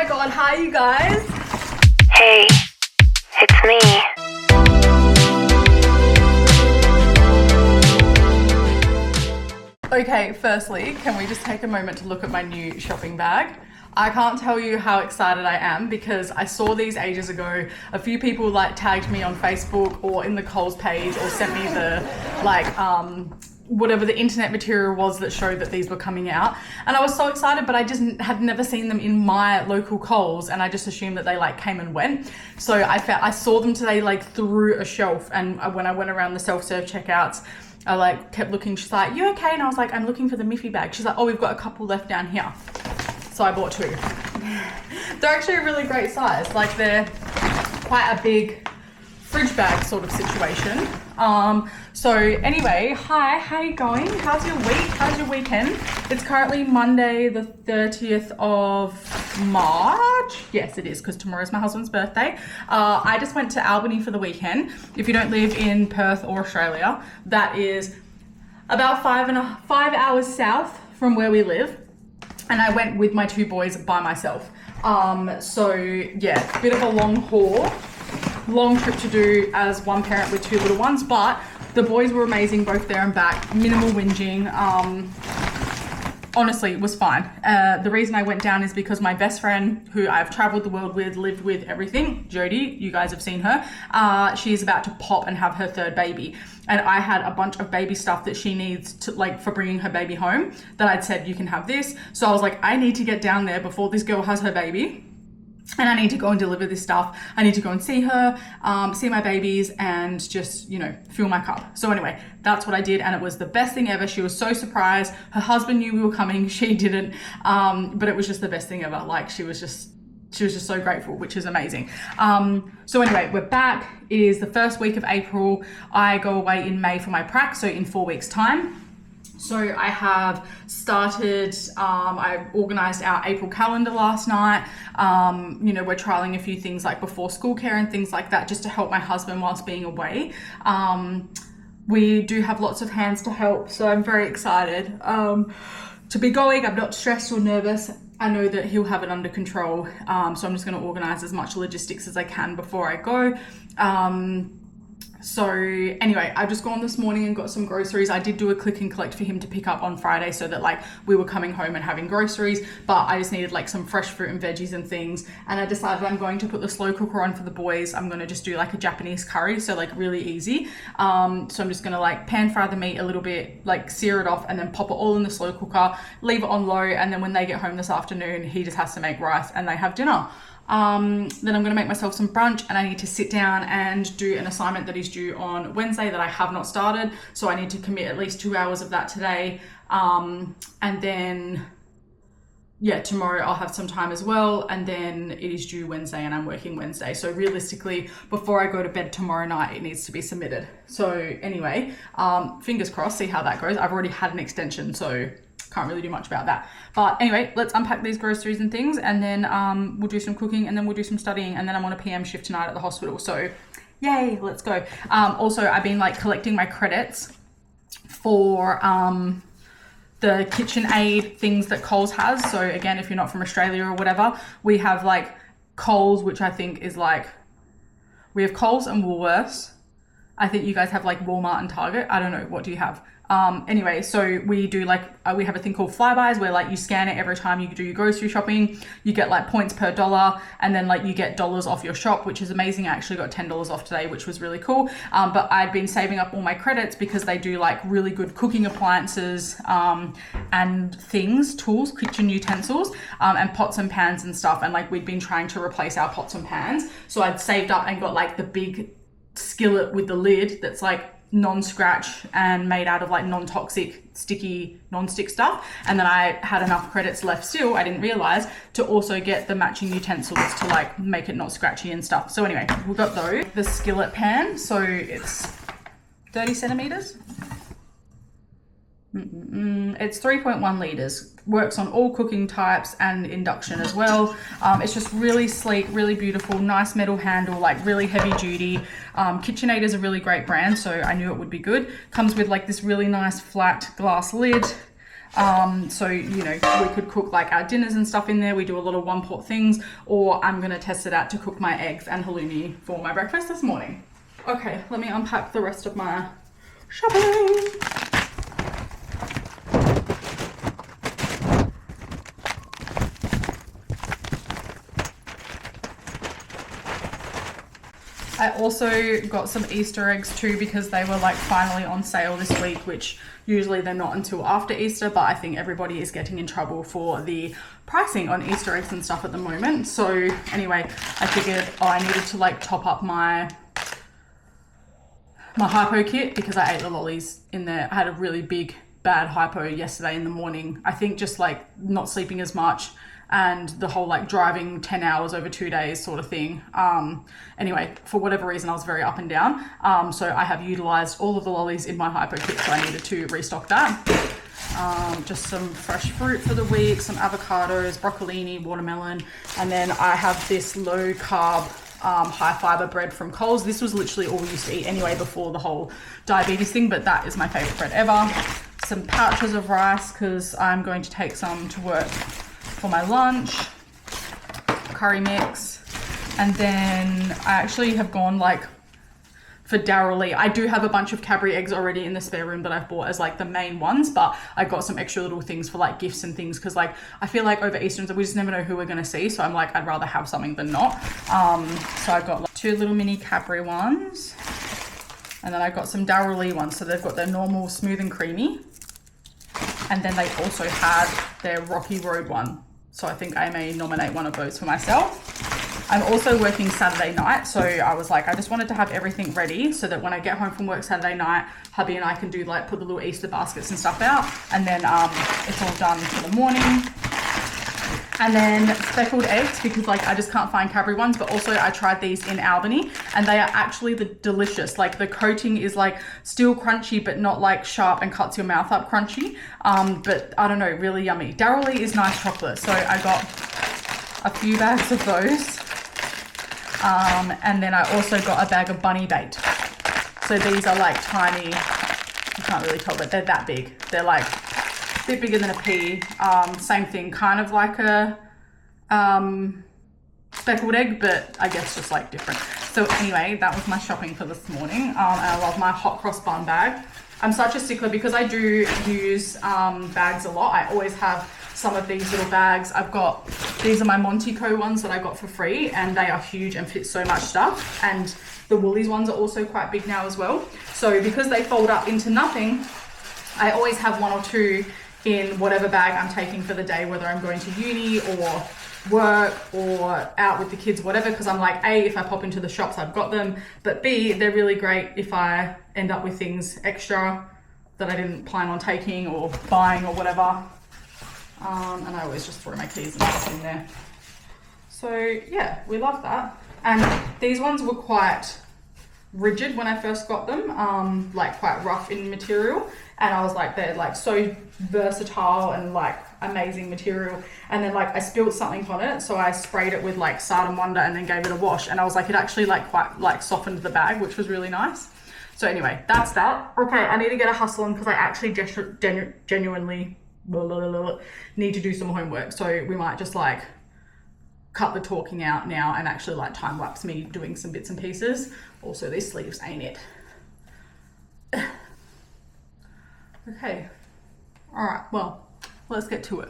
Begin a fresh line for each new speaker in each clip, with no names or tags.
my god, hi you guys.
Hey, it's me.
Okay, firstly, can we just take a moment to look at my new shopping bag? I can't tell you how excited I am because I saw these ages ago. A few people like tagged me on Facebook or in the Coles page or sent me the whatever the internet material was that showed that these were coming out. And I was so excited, but I just had never seen them in my local Coles, and I just assumed that they like came and went. So I saw them today like through a shelf, and when I went around the self-serve checkouts, I like kept looking. She's like, "You okay?" And I was like, "I'm looking for the Miffy bag." She's like, "Oh, we've got a couple left down here." So I bought two. They're actually a really great size. Like they're quite a big fridge bag sort of situation. So anyway, hi, how you going? How's your week? How's your weekend? It's currently Monday, the 30th of March. Yes, it is, because tomorrow's my husband's birthday. I just went to Albany for the weekend. If you don't live in Perth or Australia, that is about 5 hours south from where we live. And I went with my two boys by myself. So yeah, bit of a long trip to do as one parent with two little ones, but the boys were amazing, both there and back, minimal whinging. Honestly, it was fine. The reason I went down is because my best friend, who I've traveled the world with, lived with, everything, Jodie, you guys have seen her, she is about to pop and have her third baby. And I had a bunch of baby stuff that she needs to, like, for bringing her baby home, that I'd said, you can have this. So I was like, I need to get down there before this girl has her baby. And I need to go and deliver this stuff. I need to go and see her, see my babies, and just, you know, fill my cup. So anyway, that's what I did, and it was the best thing ever. She was so surprised. Her husband knew we were coming. She didn't. But it was just the best thing ever. Like, she was just so grateful, which is amazing. So anyway, we're back. It is the first week of April. I go away in May for my prac, so in 4 weeks' time. So I have started, I organised our April calendar last night. You know, we're trialling a few things like before school care and things like that, just to help my husband whilst being away. We do have lots of hands to help, so I'm very excited to be going. I'm not stressed or nervous. I know that he'll have it under control. So I'm just going to organise as much logistics as I can before I go. So anyway, I've just gone this morning and got some groceries. I did do a click and collect for him to pick up on Friday, so that like we were coming home and having groceries, but I just needed like some fresh fruit and veggies and things. And I decided I'm going to put the slow cooker on for the boys. I'm going to just do like a Japanese curry, so like really easy. So I'm just going to like pan fry the meat a little bit, like sear it off, and then pop it all in the slow cooker, leave it on low. And then when they get home this afternoon, he just has to make rice and they have dinner. Then I'm going to make myself some brunch, and I need to sit down and do an assignment that is due on Wednesday that I have not started. So I need to commit at least 2 hours of that today. And then, yeah, tomorrow I'll have some time as well. And then it is due Wednesday and I'm working Wednesday. So realistically, before I go to bed tomorrow night, it needs to be submitted. So anyway, fingers crossed, see how that goes. I've already had an extension, so can't really do much about that. But anyway, let's unpack these groceries and things, and then we'll do some cooking, and then we'll do some studying, and then I'm on a PM shift tonight at the hospital. So yay, let's go. Also, I've been like collecting my credits for the KitchenAid things that Coles has. So again, if you're not from Australia or whatever, we have like Coles, which I think is like, we have Coles and Woolworths. I think you guys have like Walmart and Target. I don't know, what do you have? Anyway, so we do like, we have a thing called Flybuys, where like you scan it every time you do your grocery shopping, you get like points per dollar, and then like you get dollars off your shop, which is amazing. I actually got $10 off today, which was really cool. But I'd been saving up all my credits because they do like really good cooking appliances, and things, tools, kitchen utensils, and pots and pans and stuff. And like we'd been trying to replace our pots and pans. So I'd saved up and got like the big skillet with the lid that's like non-scratch and made out of like non-toxic sticky non-stick stuff, and then I had enough credits left still, I didn't realize, to also get the matching utensils to like make it not scratchy and stuff. So anyway, we got those. The skillet pan, so it's 30 centimeters. It's 3.1 liters, works on all cooking types and induction as well. It's just really sleek, really beautiful, nice metal handle, like really heavy duty. KitchenAid is a really great brand, so I knew it would be good. Comes with like this really nice flat glass lid. So, you know, we could cook like our dinners and stuff in there. We do a lot of one pot things, or I'm gonna test it out to cook my eggs and halloumi for my breakfast this morning. Okay, let me unpack the rest of my shopping. I also got some Easter eggs too, because they were like finally on sale this week, which usually they're not until after Easter, but I think everybody is getting in trouble for the pricing on Easter eggs and stuff at the moment. So anyway, I figured I needed to like top up my hypo kit because I ate the lollies in there. I had a really bad hypo yesterday in the morning. I think just like not sleeping as much and the whole like driving 10 hours over 2 days sort of thing. Anyway, for whatever reason, I was very up and down. So I have utilized all of the lollies in my hypo kit, so I needed to restock that. Just some fresh fruit for the week, some avocados, broccolini, watermelon, and then I have this low carb high fiber bread from Coles. This was literally all we used to eat anyway before the whole diabetes thing, but that is my favorite bread ever. Some pouches of rice because I'm going to take some to work for my lunch, curry mix, and then I actually have gone like for Darrelly. I do have a bunch of Cadbury eggs already in the spare room that I've bought as like the main ones, but I got some extra little things for like gifts and things because like I feel like over Easter we just never know who we're gonna see, so I'm like I'd rather have something than not. So I got like 2 little mini Cadbury ones, and then I got some Darrelly ones. So they've got their normal smooth and creamy, and then they also had their Rocky Road one. So I think I may nominate one of those for myself. I'm also working Saturday night, so I was like, I just wanted to have everything ready so that when I get home from work Saturday night, hubby and I can do like put the little Easter baskets and stuff out, and then it's all done for the morning. And then speckled eggs, because like I just can't find Cadbury ones, but also I tried these in Albany and they are actually delicious. Like the coating is like still crunchy, but not like sharp and cuts your mouth up crunchy. But I don't know, really yummy. Darrelly is nice chocolate, so I got a few bags of those. And then I also got a bag of bunny bait. So these are like tiny, you can't really tell, but they're that big. They're like a bit bigger than a pea. Same thing, kind of like a speckled egg, but I guess just like different. So anyway, that was my shopping for this morning. And I love my hot cross bun bag. I'm such a stickler because I do use bags a lot. I always have some of these little bags. These are my Montico ones that I got for free, and they are huge and fit so much stuff. And the Woolies ones are also quite big now as well. So because they fold up into nothing, I always have 1 or 2 in whatever bag I'm taking for the day, whether I'm going to uni or work or out with the kids, whatever, because I'm like, A, if I pop into the shops, I've got them, but B, they're really great if I end up with things extra that I didn't plan on taking or buying or whatever. And I always just throw my keys and stuff in there. So yeah, we love that. And these ones were quite rigid when I first got them, like quite rough in material. And I was like, they're like so versatile and like amazing material. And then like I spilled something on it, so I sprayed it with like Sardin Wonder and then gave it a wash. And I was like, it actually like quite like softened the bag, which was really nice. So anyway, that's that. Okay, I need to get a hustle on because I actually just genuinely need to do some homework. So we might just like cut the talking out now and actually like time lapse me doing some bits and pieces. Also, these sleeves ain't it. Okay. All right, well, let's get to it.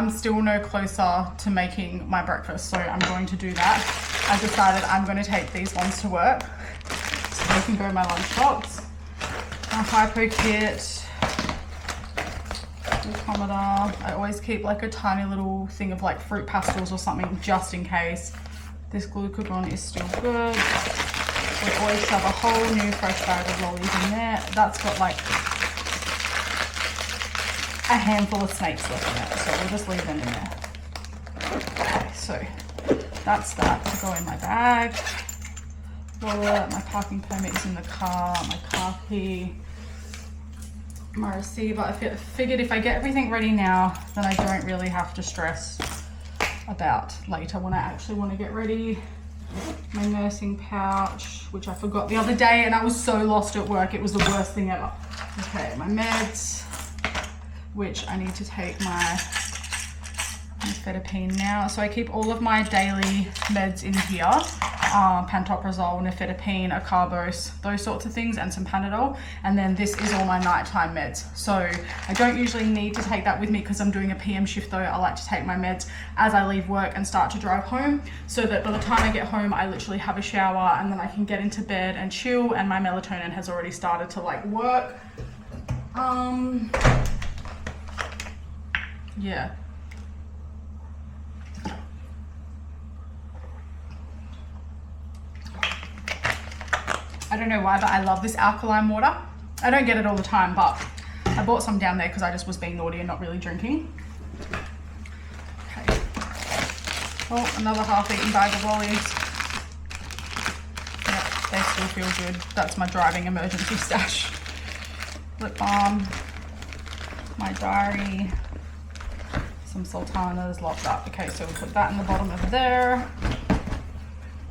I'm still no closer to making my breakfast, so I'm going to do that. I decided I'm going to take these ones to work so they can go in my lunchbox. My hypo kit, glucometer. I always keep like a tiny little thing of like fruit pastels or something just in case. This glucagon is still good. We always shove a whole new fresh bag of lollies in there. That's got like a handful of snakes left in it, so we'll just leave them in there. Okay, so that's that to go in my bag. Wallet, my parking permit is in the car, my car key, my receiver. I figured if I get everything ready now, then I don't really have to stress about later when I actually want to get ready. My nursing pouch, which I forgot the other day and I was so lost at work, it was the worst thing ever. Okay, my meds, which I need to take my nifedipine now. So I keep all of my daily meds in here. Pantoprazole, nifedipine, acarbose, those sorts of things, and some Panadol. And then this is all my nighttime meds. So I don't usually need to take that with me because I'm doing a PM shift though. I like to take my meds as I leave work and start to drive home, so that by the time I get home, I literally have a shower and then I can get into bed and chill, and my melatonin has already started to like work. Yeah. I don't know why, but I love this alkaline water. I don't get it all the time, but I bought some down there because I just was being naughty and not really drinking. Okay. Oh, another half-eaten bag of lollies. Yep, they still feel good. That's my driving emergency stash. Lip balm, my diary, some sultanas locked up. Okay, so we'll put that in the bottom of there.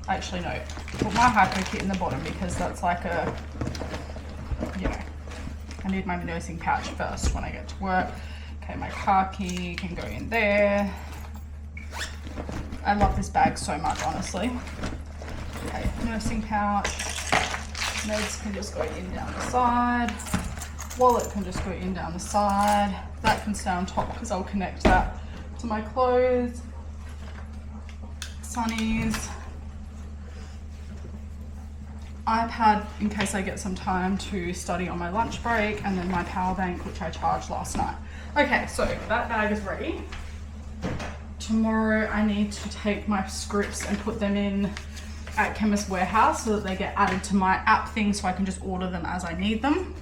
Actually, no, put my hypo kit in the bottom because that's like a, you know, I need my nursing pouch first when I get to work. Okay, my car key can go in there. I love this bag so much, honestly. Okay, nursing pouch. Meds can just go in down the side. Wallet can just go in down the side. That can stay on top because I'll connect that to my clothes. Sunnies. iPad in case I get some time to study on my lunch break, and then my power bank, which I charged last night. Okay, so that bag is ready. Tomorrow I need to take my scripts and put them in at Chemist Warehouse so that they get added to my app thing so I can just order them as I need them.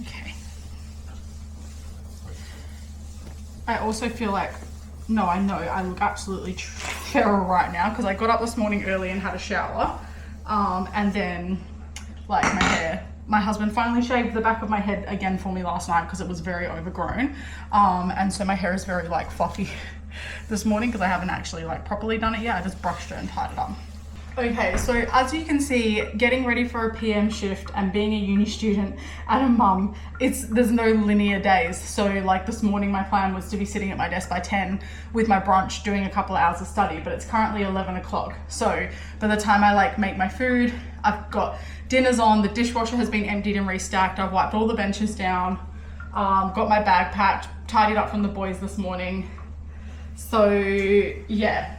Okay. I also feel like, no, I know I look absolutely feral right now because I got up this morning early and had a shower. And then like my hair, my husband finally shaved the back of my head again for me last night because it was very overgrown. And so my hair is very like fluffy this morning because I haven't actually like properly done it yet. I just brushed it and tied it up. Okay, so as you can see, getting ready for a PM shift and being a uni student and a mum, there's no linear days. So like this morning, my plan was to be sitting at my desk by 10 with my brunch doing a couple of hours of study, but it's currently 11 o'clock. So by the time I like make my food, I've got dinners on, the dishwasher has been emptied and restacked, I've wiped all the benches down, got my bag packed, tidied up from the boys this morning. So yeah.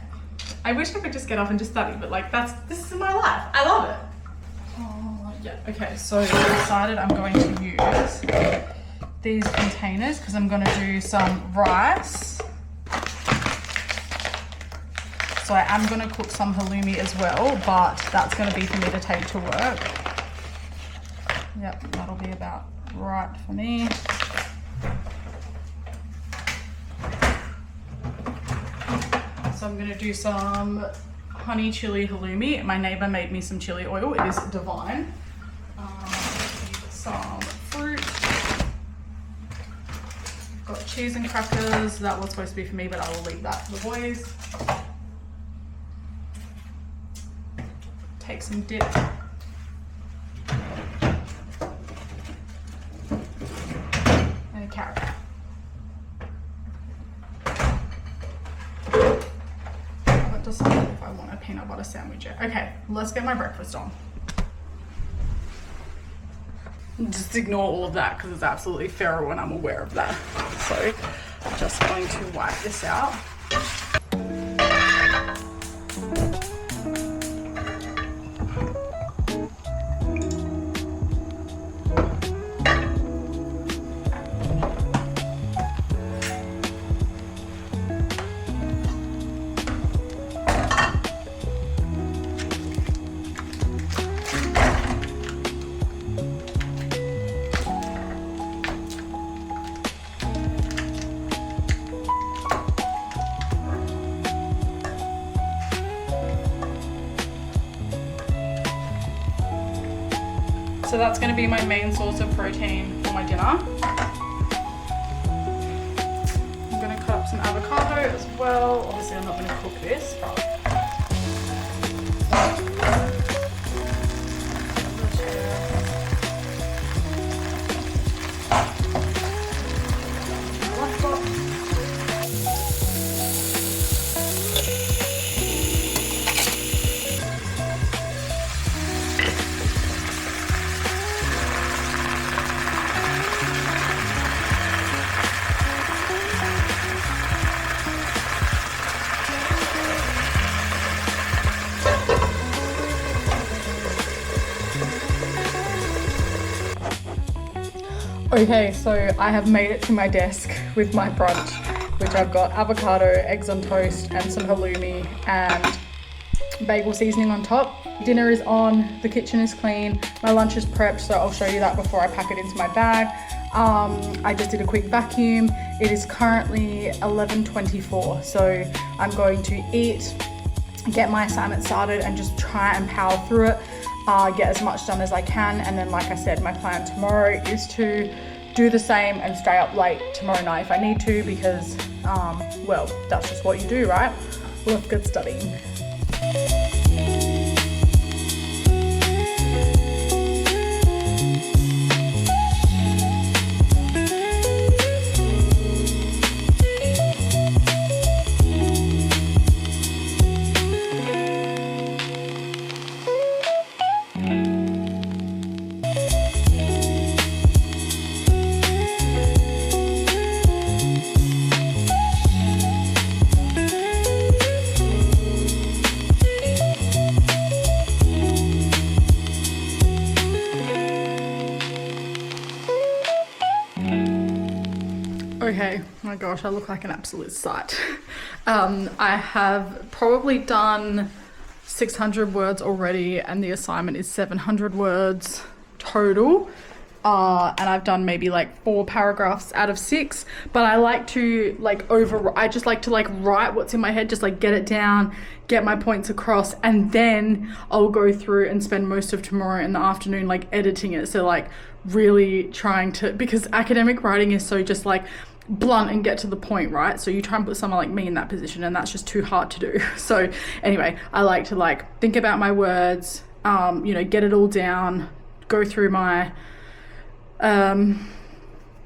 I wish I could just get up and just study, but like this is my life. I love it. Oh, yeah. Okay, so I decided I'm going to use these containers because I'm going to do some rice. So I am going to cook some halloumi as well, but that's going to be for me to take to work. Yep, that'll be about right for me. So I'm going to do some honey chili halloumi. My neighbor made me some chili oil. It is divine. Some fruit. Got cheese and crackers. That was supposed to be for me, but I will leave that for the boys. Take some dip. And a carrot. Decide if I want a peanut butter sandwich yet. Okay, let's get my breakfast on. Just ignore all of that because it's absolutely feral and I'm aware of that. So just going to wipe this out. So that's going to be my main source of protein for my dinner. I'm going to cut up some avocado as well. Obviously I'm not going to cook this, but okay, so I have made it to my desk with my brunch, which I've got avocado, eggs on toast, and some halloumi and bagel seasoning on top. Dinner is on, the kitchen is clean, my lunch is prepped, so I'll show you that before I pack it into my bag. I just did a quick vacuum. It is currently 11:24, so I'm going to eat, get my assignment started, and just try and power through it. Get as much done as I can, and then like I said, my plan tomorrow is to do the same and stay up late tomorrow night if I need to, because well, that's just what you do, right? Let's get studying. Okay, my gosh, I look like an absolute sight. I have probably done 600 words already, and the assignment is 700 words total. And I've done maybe like 4 paragraphs out of 6, but I like to I just like to write what's in my head, just get it down, get my points across, and then I'll go through and spend most of tomorrow in the afternoon editing it. So really trying to, because academic writing is so just blunt and get to the point, right? So you try and put someone like me in that position, and that's just too hard to do. So anyway, I like to think about my words, get it all down, go through my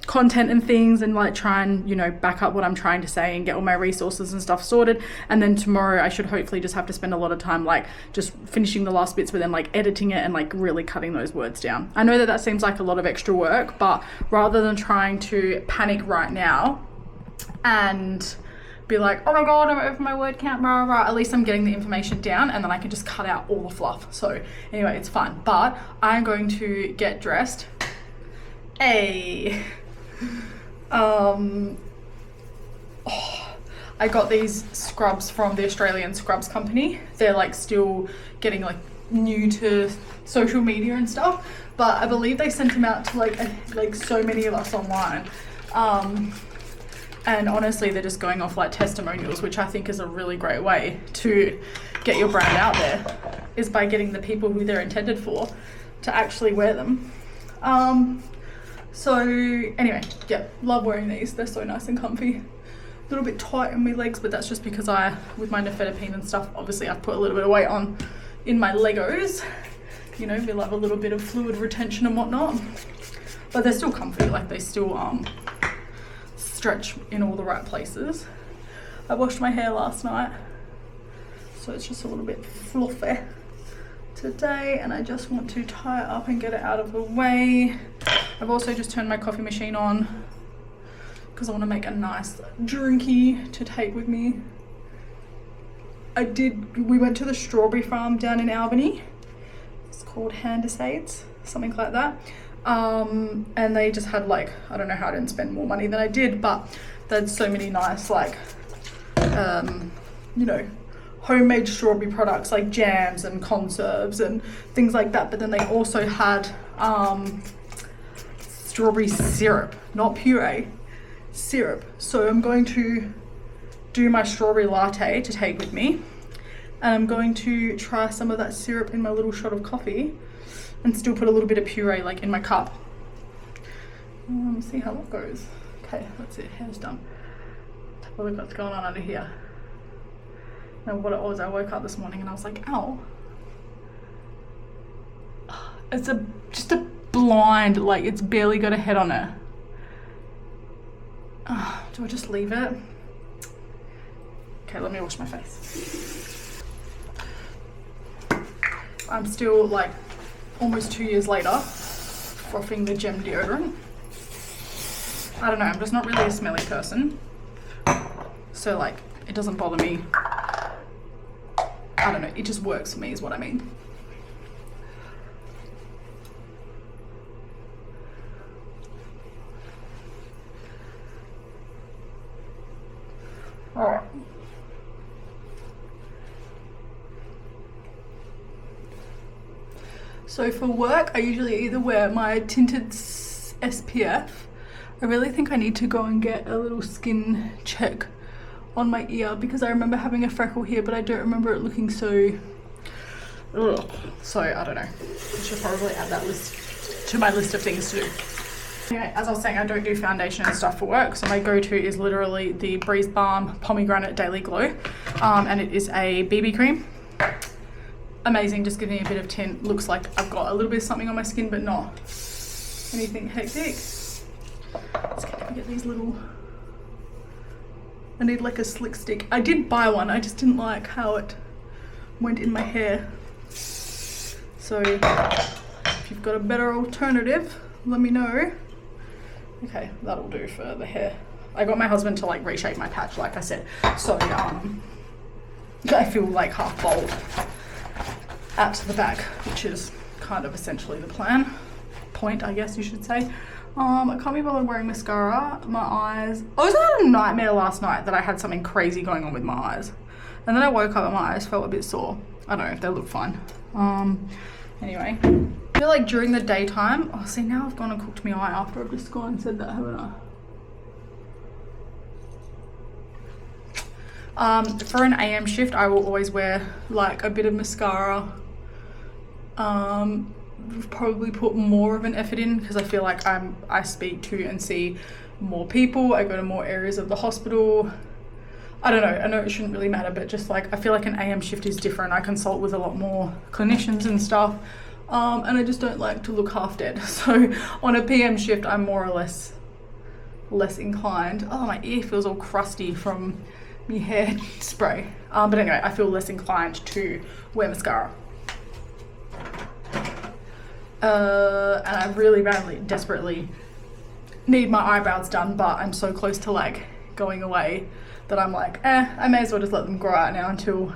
content and things, and try and back up what I'm trying to say and get all my resources and stuff sorted. And then tomorrow I should hopefully just have to spend a lot of time just finishing the last bits, but then editing it and really cutting those words down. I know that seems like a lot of extra work, but rather than trying to panic right now and be like, oh my god, I'm over my word count, rah, rah, at least I'm getting the information down, and then I can just cut out all the fluff. So anyway, it's fun. But I'm going to get dressed. I got these scrubs from the Australian Scrubs company. They're still getting new to social media and stuff, but I believe they sent them out to so many of us online. And honestly, they're just going off testimonials, which I think is a really great way to get your brand out there, is by getting the people who they're intended for to actually wear them. So anyway, yeah, love wearing these. They're so nice and comfy. A little bit tight on my legs, but that's just because with my nifedipine and stuff, obviously I've put a little bit of weight on in my Legos. We love a little bit of fluid retention and whatnot. But they're still comfy, they still stretch in all the right places. I washed my hair last night, so it's just a little bit fluffy today, and I just want to tie it up and get it out of the way. I've also just turned my coffee machine on because I want to make a nice drinky to take with me. We went to the strawberry farm down in Albany. It's called Handisades, something like that. And they just had like, I don't know how I didn't spend more money than I did, but they had so many nice like, you know, homemade strawberry products like jams and conserves and things like that. But then they also had strawberry syrup, not puree, syrup. So I'm going to do my strawberry latte to take with me, and I'm going to try some of that syrup in my little shot of coffee and still put a little bit of puree like in my cup. See how that goes. Okay, that's it, hair's done. Have a look what's going on under here. Now what it was, I woke up this morning and I was like, ow. It's just a blind, like it's barely got a head on it. Do I just leave it? Okay, let me wash my face. I'm still like almost 2 years later frothing the gem deodorant. I don't know, I'm just not really a smelly person. So like, it doesn't bother me. I don't know, it just works for me is what I mean. All right. So for work, I usually either wear my tinted SPF. I really think I need to go and get a little skin check on my ear because I remember having a freckle here, but I don't remember it looking so, ugh. So I don't know. I should probably add that list to my list of things to do. Anyway, as I was saying, I don't do foundation and stuff for work, so my go-to is literally the Breeze Balm Pomegranate Daily Glow, and it is a BB cream. Amazing, just giving me a bit of tint. Looks like I've got a little bit of something on my skin, but not anything hectic. Let's get these little, I need like a slick stick. I did buy one, I just didn't like how it went in my hair. So if you've got a better alternative, let me know. Okay, that'll do for the hair. I got my husband to like reshape my patch, like I said. So I feel like half bald at the back, which is kind of essentially the point, I guess you should say. I can't be bothered wearing mascara. My eyes, I was had a nightmare last night that I had something crazy going on with my eyes. And then I woke up and my eyes felt a bit sore. I don't know if they look fine. Anyway, I feel like during the daytime, oh see now I've gone and cooked my eye after I've just gone and said that, haven't I? For an AM shift, I will always wear like a bit of mascara. Probably put more of an effort in because I feel like I speak to and see more people. I go to more areas of the hospital. I don't know, I know it shouldn't really matter, but just like I feel like an AM shift is different. I consult with a lot more clinicians and stuff, and I just don't like to look half dead. So on a PM shift, I'm more or less inclined. Oh, my ear feels all crusty from my hair spray. But anyway, I feel less inclined to wear mascara. And I really badly, desperately need my eyebrows done, but I'm so close to like going away that I'm like, I may as well just let them grow out now until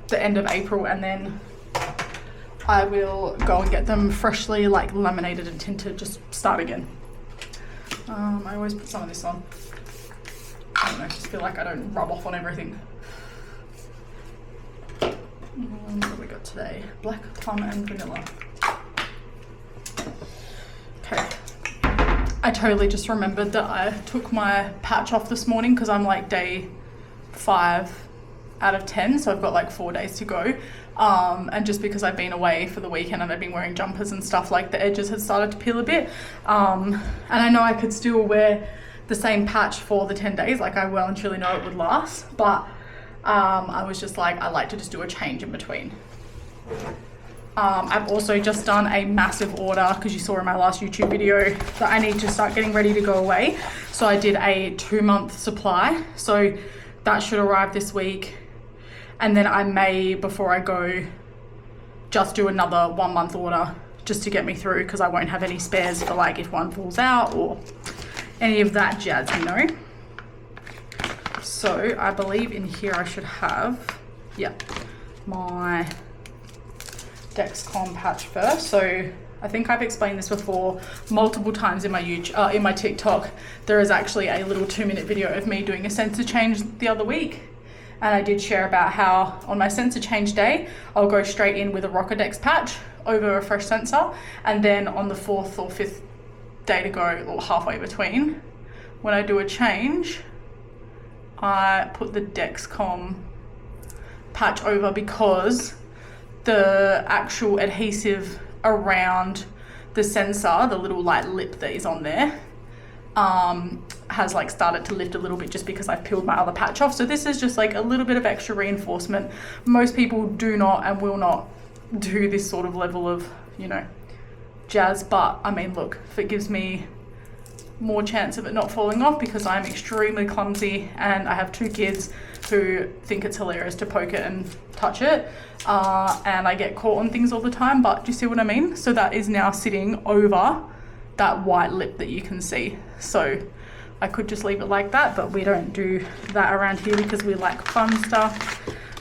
the end of April, and then I will go and get them freshly like laminated and tinted, just start again. I always put some of this on. I don't know, I just feel like I don't rub off on everything. What have we got today? Black plum and vanilla. Okay. I totally just remembered that I took my patch off this morning because I'm like day 5 out of 10, so I've got like 4 days to go. And just because I've been away for the weekend and I've been wearing jumpers and stuff, like the edges had started to peel a bit. And I know I could still wear the same patch for the 10 days, like I well and truly know it would last, but I was just like, I like to just do a change in between. I've also just done a massive order because you saw in my last YouTube video that I need to start getting ready to go away. So I did a 2-month supply. So that should arrive this week. And then I may, before I go, just do another 1-month order just to get me through because I won't have any spares for like if one falls out or any of that jazz, you know. So I believe in here I should have, yeah, my Dexcom patch first. So I think I've explained this before multiple times in my in my TikTok. There is actually a little 2-minute video of me doing a sensor change the other week. And I did share about how on my sensor change day, I'll go straight in with a Rockadex patch over a fresh sensor. And then on the 4th or 5th day to go, or halfway between, when I do a change, I put the Dexcom patch over because the actual adhesive around the sensor, the little like lip that is on there, has like started to lift a little bit just because I've peeled my other patch off. So this is just like a little bit of extra reinforcement. Most people do not and will not do this sort of level of, you know, jazz, but I mean, look, if it gives me more chance of it not falling off, because I'm extremely clumsy and I have 2 kids who think it's hilarious to poke it and touch it, and I get caught on things all the time. But do you see what I mean? So that is now sitting over that white lip that you can see. So I could just leave it like that, but we don't do that around here because we like fun stuff.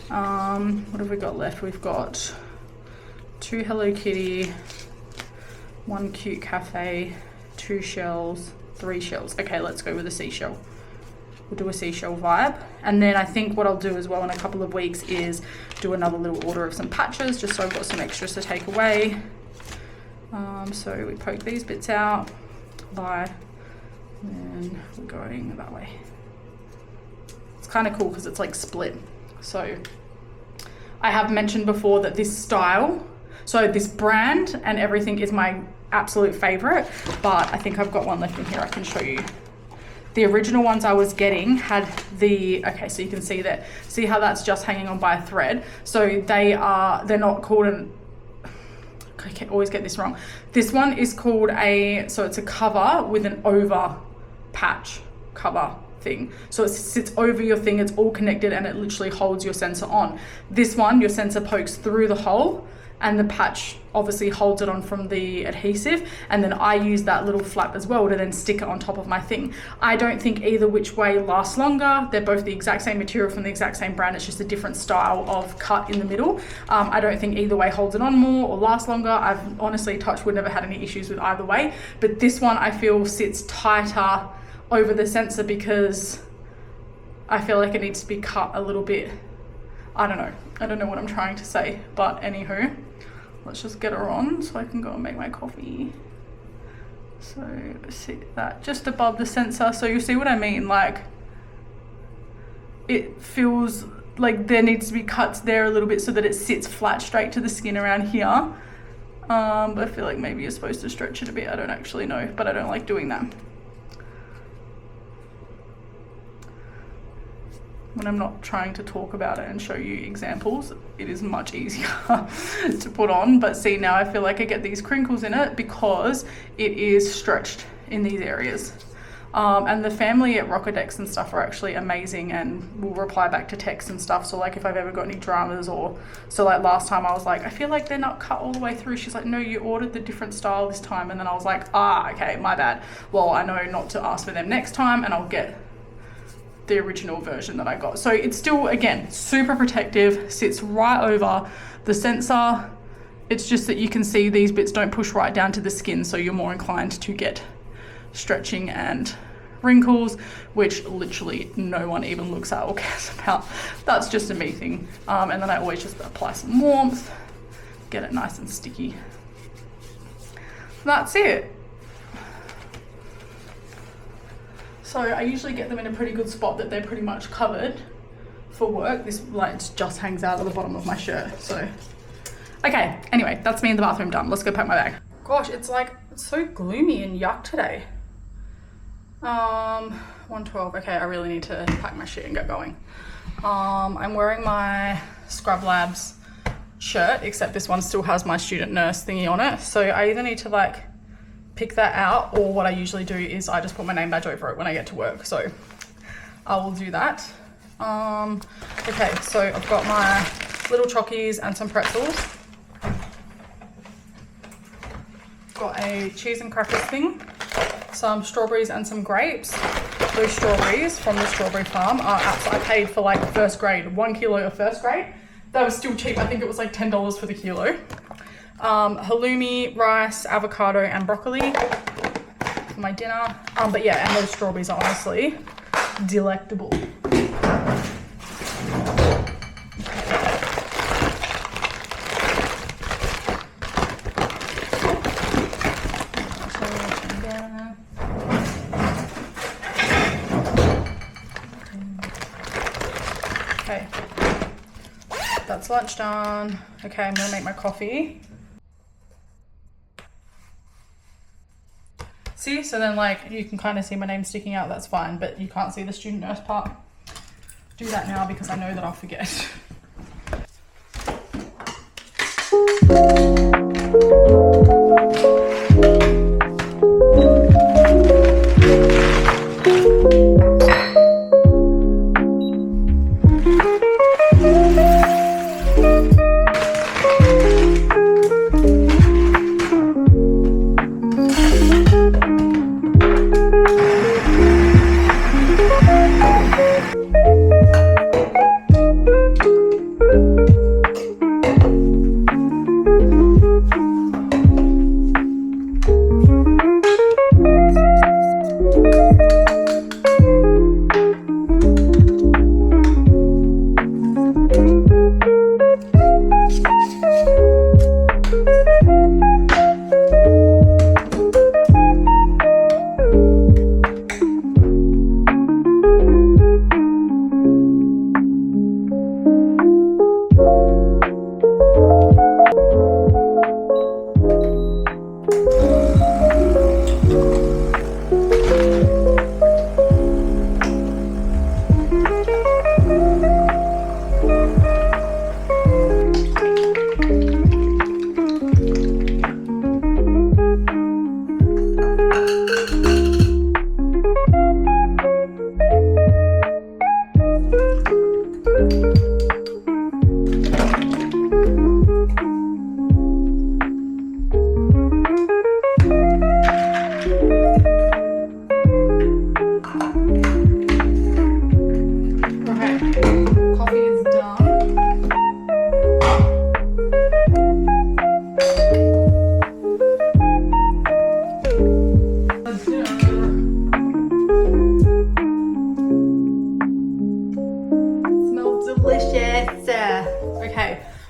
What have we got left? We've got 2 Hello Kitty, 1 cute cafe, 2 shells, 3 shells. Okay, let's go with a seashell. We'll do a seashell vibe. And then I think what I'll do as well in a couple of weeks is do another little order of some patches, just so I've got some extras to take away. So we poke these bits out, and then we're going that way. It's kind of cool because it's like split. So I have mentioned before that this style, so this brand and everything is my absolute favorite, but I think I've got one left in here I can show you. The original ones I was getting had the, okay, so you can see that, see how that's just hanging on by a thread. So they're not called an, I always get this wrong. This one is called so it's a cover with an over patch cover thing. So it sits over your thing, it's all connected, and it literally holds your sensor on. This one, your sensor pokes through the hole, and the patch obviously holds it on from the adhesive, and then I use that little flap as well to then stick it on top of my thing. I don't think either which way lasts longer. They're both the exact same material from the exact same brand, it's just a different style of cut in the middle. I don't think either way holds it on more or lasts longer. I've honestly, touch wood, never had any issues with either way, but this one I feel sits tighter over the sensor because I feel like it needs to be cut a little bit. I don't know what I'm trying to say, but anywho, let's just get her on so I can go and make my coffee. So see that just above the sensor, so you see what I mean, like it feels like there needs to be cuts there a little bit so that it sits flat straight to the skin around here. But I feel like maybe you're supposed to stretch it a bit, I don't actually know, but I don't like doing that. When I'm not trying to talk about it and show you examples, it is much easier to put on. But see, now I feel like I get these crinkles in it because it is stretched in these areas. And the family at Rockadex and stuff are actually amazing and will reply back to texts and stuff. So like if I've ever got any dramas, or so like last time I was like, I feel like they're not cut all the way through. She's like, no, you ordered the different style this time. And then I was like, okay, my bad. Well, I know not to ask for them next time, and I'll get the original version that I got. So it's still, again, super protective, sits right over the sensor. It's just that you can see these bits don't push right down to the skin, so you're more inclined to get stretching and wrinkles, which literally no one even looks at or cares about. That's just a me thing. And then I always just apply some warmth, get it nice and sticky. That's it. So I usually get them in a pretty good spot that they're pretty much covered for work. This light just hangs out of the bottom of my shirt, so. Okay, anyway, that's me in the bathroom done. Let's go pack my bag. Gosh, it's so gloomy and yuck today. 1:12, okay, I really need to pack my shit and get going. I'm wearing my Scrub Labs shirt, except this one still has my student nurse thingy on it. So I either need to like pick that out, or what I usually do is I just put my name badge over it when I get to work. So I will do that. Okay, so I've got my little chockies and some pretzels. Got a cheese and crackers thing. some strawberries and some grapes. Those strawberries from the strawberry farm are absolutely, I paid for like first grade, 1 kilo of first grade. That was still cheap. I think it was like $10 for the kilo. Halloumi, rice, avocado, and broccoli for my dinner. But yeah, and those strawberries are honestly delectable. Okay, that's lunch done. Okay, I'm gonna make my coffee. See, so then like you can kind of see my name sticking out, that's fine, but you can't see the student nurse part. Do that now because I know that I'll forget.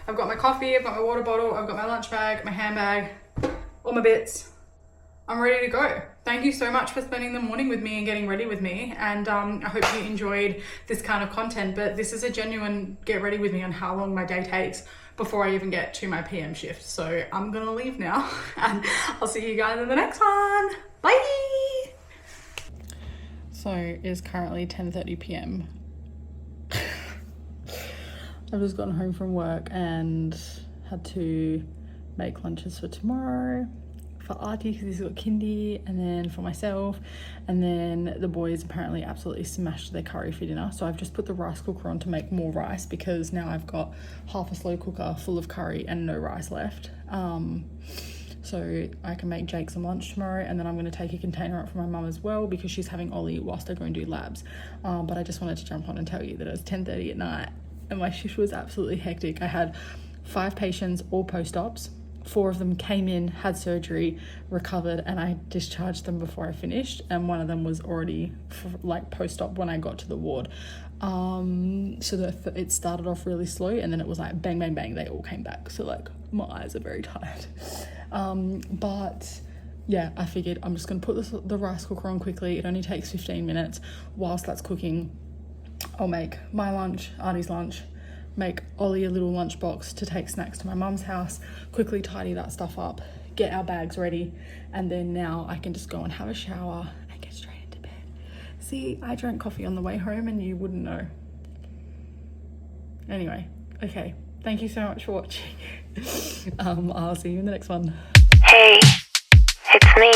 I've got my coffee, I've got my water bottle, I've got my lunch bag, my handbag, all my bits. I'm ready to go. Thank you so much for spending the morning with me and getting ready with me. And I hope you enjoyed this kind of content, but this is a genuine get ready with me on how long my day takes before I even get to my PM shift. So I'm gonna leave now and I'll see you guys in the next one. Bye. So it's currently 10:30 p.m. I've just gotten home from work and had to make lunches for tomorrow for Artie because he's got kindy, and then for myself, and then the boys apparently absolutely smashed their curry for dinner, so I've just put the rice cooker on to make more rice because now I've got half a slow cooker full of curry and no rice left. So I can make Jake some lunch tomorrow, and then I'm going to take a container up for my mum as well because she's having Ollie whilst I go and do labs. But I just wanted to jump on and tell you that it was 10:30 at night and my shift was absolutely hectic. I had 5 patients, all post-ops. 4 of them came in, had surgery, recovered, and I discharged them before I finished, and one of them was already post-op when I got to the ward. So it started off really slow, and then it was like bang bang bang, they all came back. So like my eyes are very tired. But yeah, I figured I'm just gonna put the rice cooker on quickly. It only takes 15 minutes. Whilst that's cooking, I'll make my lunch, Artie's lunch, make Ollie a little lunchbox to take snacks to my mum's house, quickly tidy that stuff up, get our bags ready, and then now I can just go and have a shower and get straight into bed. See, I drank coffee on the way home and you wouldn't know. Anyway, okay, thank you so much for watching. I'll see you in the next one.
Hey, it's me.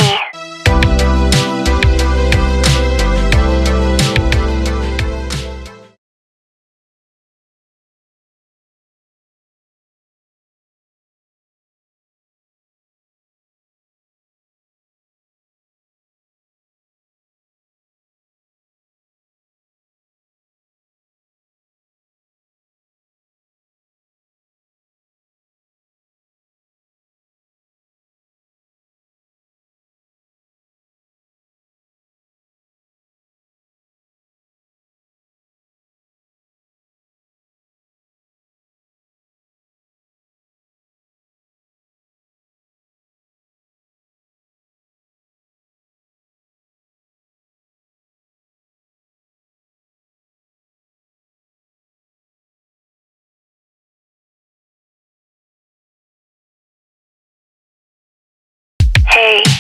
Hey.